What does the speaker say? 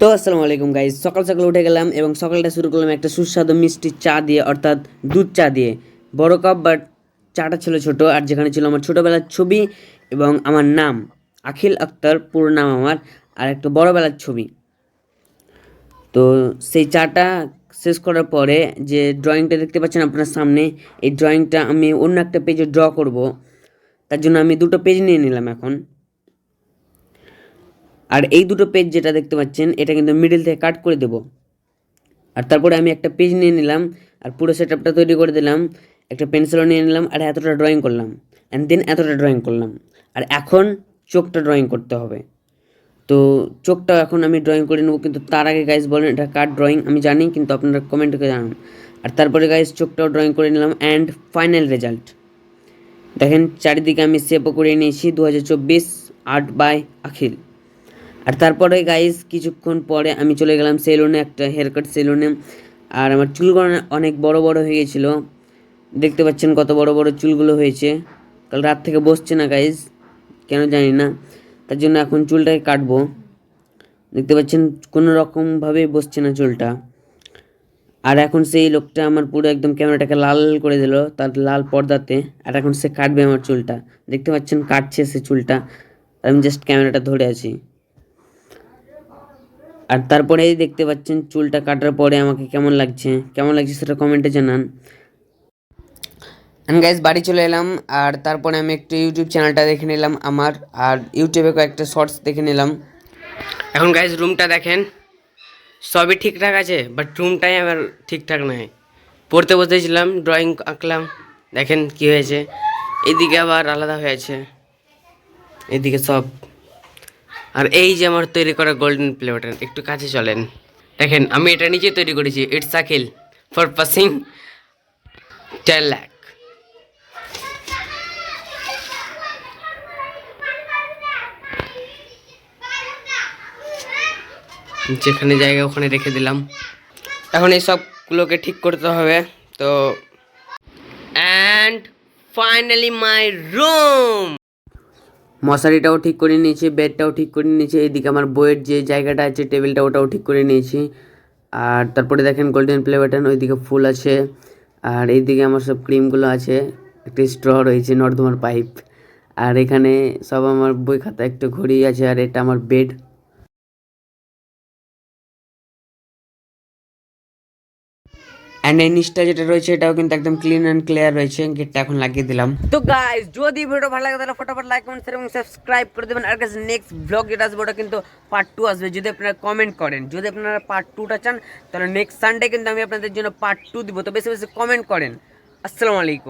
তো আসসালামু আলাইকুম গাইজ, সকাল সকাল উঠে গেলাম এবং সকালটা শুরু করলাম একটা সুস্বাদু মিষ্টি চা দিয়ে, অর্থাৎ দুধ চা দিয়ে। বড় কাপ, বাট চাটা ছিল ছোট, আর যেখানে ছিল আমার ছোটোবেলার ছবি এবং আমার নাম আখিল আক্তার, পুরো নাম আমার, আর একটা বড়বেলার ছবি। তো সেই চাটা শেষ করার পরে যে ড্রয়িংটা দেখতে পাচ্ছেন আপনার সামনে, এই ড্রয়িংটা আমি অন্য একটা পেজে ড্র করব। তার জন্য আমি দুটো পেজ নিয়ে নিলাম এখন। আর এই দুটো পেজ যেটা দেখতে পাচ্ছেন, এটা কিন্তু মিডল থেকে কাট করে দেবো। আর তারপরে আমি একটা পেজ নিয়ে নিলাম আর পুরো সেটআপটা তৈরি করে দিলাম। একটা পেন্সিলও নিয়ে নিলাম আর এতটা ড্রয়িং করলাম, অ্যান্ড দেন এতটা ড্রয়িং করলাম। আর এখন চোখটা ড্রয়িং করতে হবে। তো চোখটা এখন আমি ড্রয়িং করে নেবো, কিন্তু তার আগে গাইজ বলেন এটা কার ড্রয়িং আমি জানি, কিন্তু আপনারা কমেন্টে জানান। আর তারপরে গাইজ চোখটাও ড্রয়িং করে নিলাম, অ্যান্ড ফাইনাল রেজাল্ট দেখেন। চারিদিকে আমি সেপও করে নিয়েছি 2024 আর্ট বাই আখিল। আর তারপরে গাইজ কিছুক্ষণ পরে আমি চলে গেলাম সেলুনে, একটা হেয়ার কাট সেলুনে। আর আমার চুলগুলো অনেক বড় বড় হয়ে গেছিলো, দেখতে পাচ্ছেন কত বড় বড় চুলগুলো হয়েছে। কাল রাত থেকে বসছে না গাইজ, কেন জানি না। তার জন্য এখন চুলটাকে কাটবো। দেখতে পাচ্ছেন কোনো রকমভাবে বসছে না চুলটা। আর এখন সেই লোকটা আমার পুরো একদম ক্যামেরাটাকে লাল করে দিল তার লাল পর্দাতে। আর এখন সে কাটবে আমার চুলটা, দেখতে পাচ্ছেন কাটছে সে চুলটা। আমি জাস্ট ক্যামেরাটা ধরে আছি। আর তারপরেই দেখতে পাচ্ছেন চুলটা কাটার পরে আমাকে কেমন লাগছে সেটা কমেন্টে জানান। অ্যান্ড গাইজ বাড়ি চলে এলাম, আর তারপরে আমি একটু ইউটিউব চ্যানেলটা দেখে নিলাম আমার, আর ইউটিউবে কয়েকটা শর্টস দেখে নিলাম। এখন গাইজ রুমটা দেখেন, সবই ঠিকঠাক আছে, বাট রুমটাই আমার ঠিকঠাক নয়। পড়তে বসেছিলাম, ড্রয়িং আঁকলাম, দেখেন কি হয়েছে। এদিকে আবার আলাদা হয়েছে, এদিকে সব। আর এই যে আমার তৈরি করা গোল্ডেন প্লে বাটন, একটু কাছে চলেন, দেখেন আমি এটা নিজে তৈরি করেছি। It's Akhil for passing 10 lakh. যেখানে জায়গা ওখানে রেখে দিলাম। এখন এই সবগুলোকে ঠিক করতে হবে। তো অ্যান্ড ফাইনালি মাই রুম। মশারিটাও ঠিক করে নিয়েছি, বেডটাও ঠিক করে নিয়েছি, এইদিকে আমার বইয়ের যে জায়গাটা আছে টেবিলটা ওটাও ঠিক করে নিয়েছি। আর তারপরে দেখেন গোল্ডেন প্লে বাটন, ওইদিকে ফুল আছে। আর এইদিকে আমার সব ক্রিমগুলো আছে, একটা স্ট্র রয়েছে, নর্দমার পাইপ। আর এখানে সব আমার বই খাতা, একটা ঘড়ি আছে, আর এটা আমার বেড। অ্যান্ড এই নিচটা যেটা রয়েছে এটাও কিন্তু একদম ক্লিন অ্যান্ড ক্লিয়ার রয়েছে। গেটটা এখন লাগিয়ে দিলাম। তো গাইস, যদি ভিডিও ভালো লাগে তাহলে ফটাফট লাইক কমেন্ট শেয়ার এবং সাবস্ক্রাইব করে দেবেন। আর গাইস নেক্সট ব্লগ যেটা আসবে ওটা কিন্তু পার্ট 2 আসবে, যদি আপনারা কমেন্ট করেন। যদি আপনারা পার্ট 2টা চান তাহলে নেক্সট সানডে কিন্তু আমি আপনাদের জন্য পার্ট 2 দিব। তো বেশি বেশি কমেন্ট করেন। আসসালামু আলাইকুম।